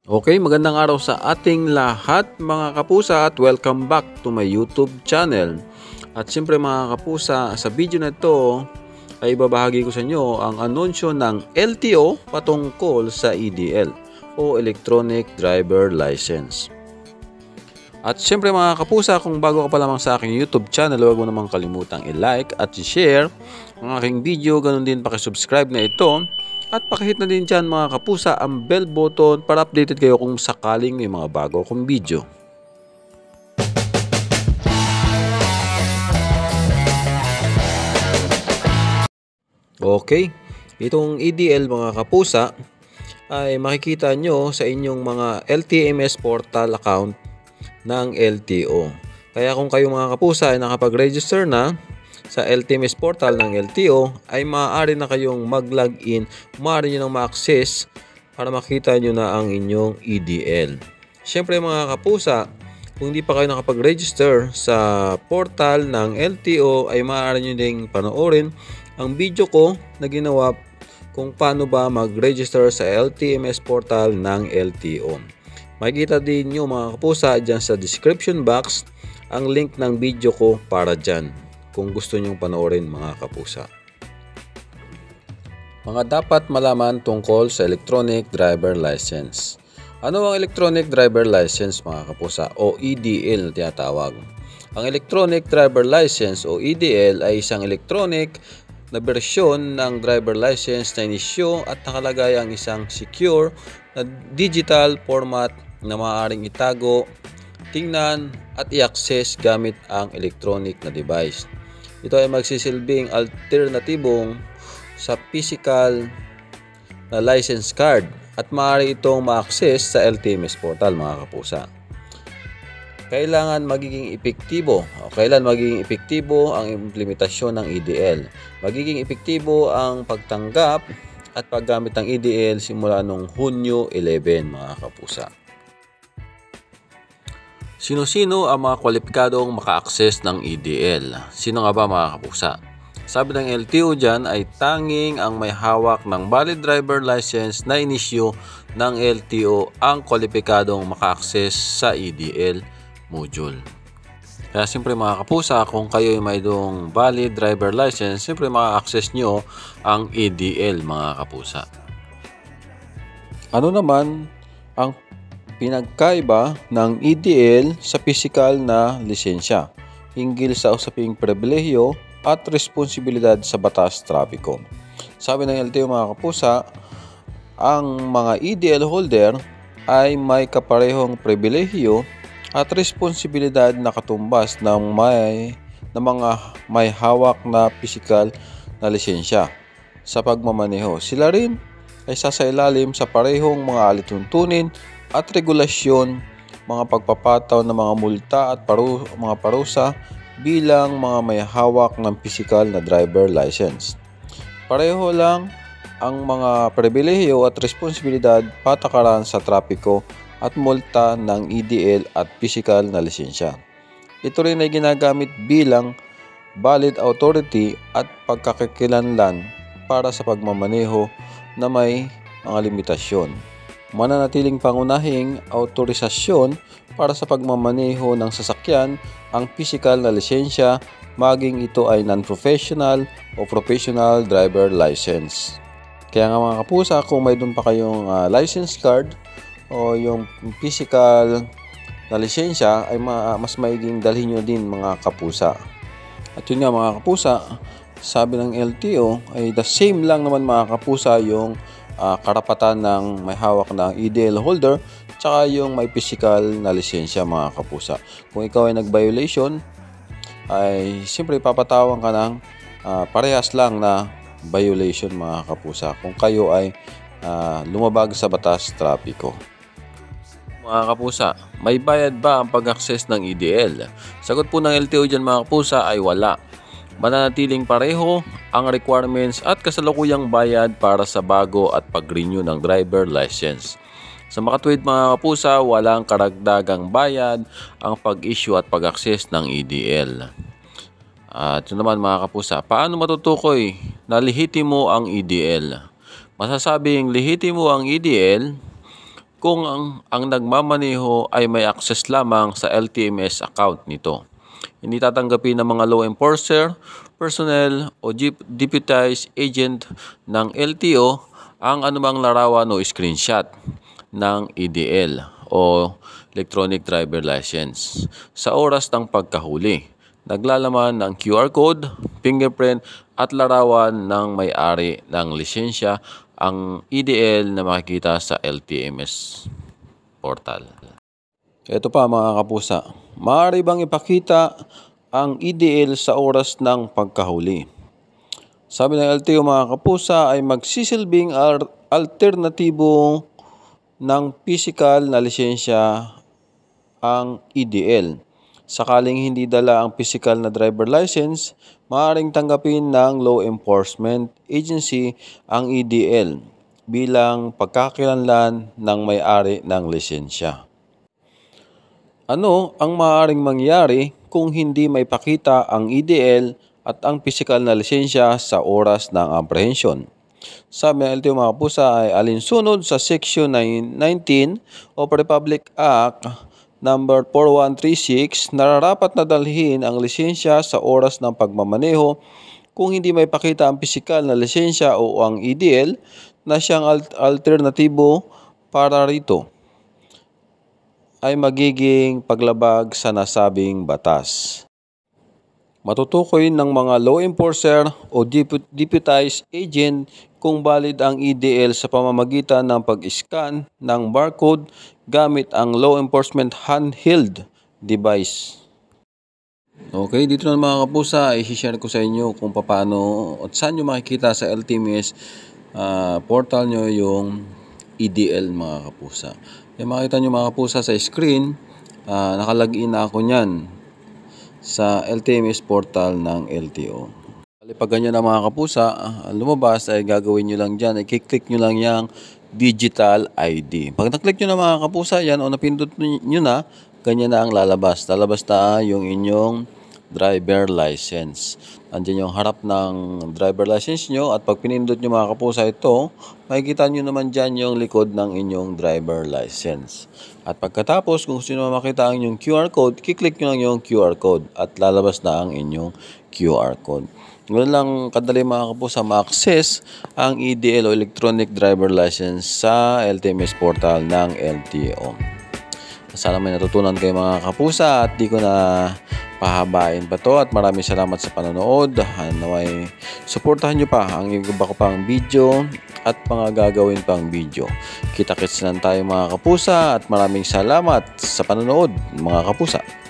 Okay, magandang araw sa ating lahat mga kapusa at welcome back to my YouTube channel. At siyempre mga kapusa, sa video na ito ay ibabahagi ko sa inyo ang anunsyo ng LTO patungkol sa EDL o Electronic Driver License. At siyempre mga kapusa, kung bago ka pa lamang sa aking YouTube channel, huwag mo namang kalimutang i-like at i-share ang aking video. Ganun din pakisubscribe na ito. At pakihit na din dyan mga kapusa ang bell button para updated kayo kung sakaling may mga bago akong video. Okay, itong EDL mga kapusa ay makikita nyo sa inyong mga LTMS portal account ng LTO. Kaya kung kayo mga kapusa ay nakapag-register na sa LTMS portal ng LTO, ay maaari na kayong mag-login, maaari nyo nang ma-access para makita nyo na ang inyong EDL. Siyempre mga kapusa, kung hindi pa kayo nakapag-register sa portal ng LTO, ay maaari nyo ding panoorin ang video ko na ginawa kung paano ba mag-register sa LTMS portal ng LTO. Makikita din nyo mga kapusa dyan sa description box ang link ng video ko para dyan, kung gusto nyong panoorin mga kapusa. Mga dapat malaman tungkol sa Electronic Driver License. Ano ang Electronic Driver License mga kapusa o EDL na tinatawag? Ang Electronic Driver License o EDL ay isang electronic na bersyon ng driver license na inisyo at nakalagay ang isang secure na digital format na maaaring itago, tingnan at i-access gamit ang electronic na device. Ito ay magsisilbing alternatibong sa physical na license card at maaari itong ma-access sa LTMS portal mga kapusa. Kailan magiging epektibo ang implementasyon ng EDL. Magiging epektibo ang pagtanggap at paggamit ng EDL simula noong Hunyo 11 mga kapusa. Sino-sino ang mga kwalipikadong maka-access ng EDL? Sino nga ba mga kapusa? Sabi ng LTO dyan ay tanging ang may hawak ng valid driver license na inisyo ng LTO ang kwalipikadong maka-access sa EDL module. Kaya siyempre mga kapusa, kung kayo ay mayroong valid driver license, siyempre maka-access nyo ang EDL mga kapusa. Ano naman ang pinagkaiba ng EDL sa physical na lisensya hinggil sa usaping pribilehiyo at responsibilidad sa batas trapiko? Sabi ng LTO mga kapusa, ang mga EDL holder ay may kaparehong pribilehiyo at responsibilidad na katumbas ng mga may hawak na physical na lisensya sa pagmamaneho. Sila rin ay sasailalim sa parehong mga alituntunin at regulasyon, mga pagpapataw ng mga multa at mga parusa bilang mga may hawak ng physical na driver license. Pareho lang ang mga pribilehiyo at responsibilidad patakaran sa trapiko at multa ng EDL at physical na lisensya. Ito rin ay ginagamit bilang valid authority at pagkakakilanlan para sa pagmamaneho na may mga limitasyon. Mananatiling pangunahing autorisasyon para sa pagmamaneho ng sasakyan ang physical na lisensya, maging ito ay non-professional o professional driver license. Kaya nga mga kapusa, kung may doon pa kayong license card o yung physical na lisensya, ay mas maiging dalhin nyo din mga kapusa. At yun nga mga kapusa, sabi ng LTO ay the same lang naman mga kapusa yung karapatan ng may hawak ng EDL holder tsaka yung may physical na lisensya mga kapusa. Kung ikaw ay nag-violation, ay siyempre papatawan ka ng parehas lang na violation mga kapusa kung kayo ay lumabag sa batas trapiko. Mga kapusa, may bayad ba ang pag-access ng EDL? Sagot po ng LTO dyan mga kapusa ay wala. Mananatiling pareho ang requirements at kasalukuyang bayad para sa bago at pag-renew ng driver license. Sa makatuwid mga kapusa, walang karagdagang bayad ang pag-issue at pag-access ng EDL. At yun naman mga kapusa, paano matutukoy na lehitimo ang EDL? Masasabing lehitimo ang EDL kung ang nagmamaneho ay may access lamang sa LTMS account nito. Hindi tatanggapin ng mga law enforcer, personnel o deputized agent ng LTO ang anumang larawan o screenshot ng EDL o Electronic Driver License sa oras ng pagkahuli. Naglalaman ng QR code, fingerprint at larawan ng may-ari ng lisensya ang EDL na makikita sa LTMS portal. Ito pa mga kapusa, maaari bang ipakita ang EDL sa oras ng pagkahuli? Sabi ng LTO mga kapusa ay magsisilbing alternatibo ng physical na lisensya ang EDL. Sakaling hindi dala ang physical na driver license, maaaring tanggapin ng law enforcement agency ang EDL bilang pagkakakilanlan ng may-ari ng lisensya. Ano ang maaaring mangyari kung hindi maipakita ang EDL at ang physical na lisensya sa oras ng apprehension? Sabi ng LTO mga kapusa ay alinsunod sa Section 19 of Republic Act number 4136, nararapat na dalhin ang lisensya sa oras ng pagmamaneho kung hindi may pakita ang pisikal na lisensya o ang EDL na siyang alternatibo para rito ay magiging paglabag sa nasabing batas. Matutukoy ng mga law enforcer o deputized agent kung valid ang EDL sa pamamagitan ng pag-scan ng barcode gamit ang law enforcement handheld device. Okay, dito na mga kapusa, i-share ko sa inyo kung paano at saan nyo makikita sa LTMS portal nyo yung EDL mga kapusa. Yung makita nyo mga kapusa sa screen, nakalagin na ako nyan sa LTMS portal ng LTO. Pag ganyan na mga kapusa, lumabas ay gagawin nyo lang dyan, i-click nyo lang yung digital ID. Pag na-click nyo na mga kapusa yan o napindot nyo na, ganyan na ang lalabas. Lalabas na yung inyong driver license. Andiyan yung harap ng driver license nyo at pag pinindot nyo mga kapusa ito, makikita nyo naman dyan yung likod ng inyong driver license. At pagkatapos, kung gusto nyo makita ang inyong QR code, kiklik nyo lang yung QR code at lalabas na ang inyong QR code. Ngayon lang kadali mga kapusa ma-access ang EDL o Electronic Driver License sa LTMS portal ng LTO. Sana may natutunan kayo mga kapusa at di ko na pahabain pa to at maraming salamat sa panonood. Naway suportahan nyo pa ang iba ko pang video at mga gagawin pang video. Kita-kits lang tayo mga kapusa at maraming salamat sa panonood mga kapusa.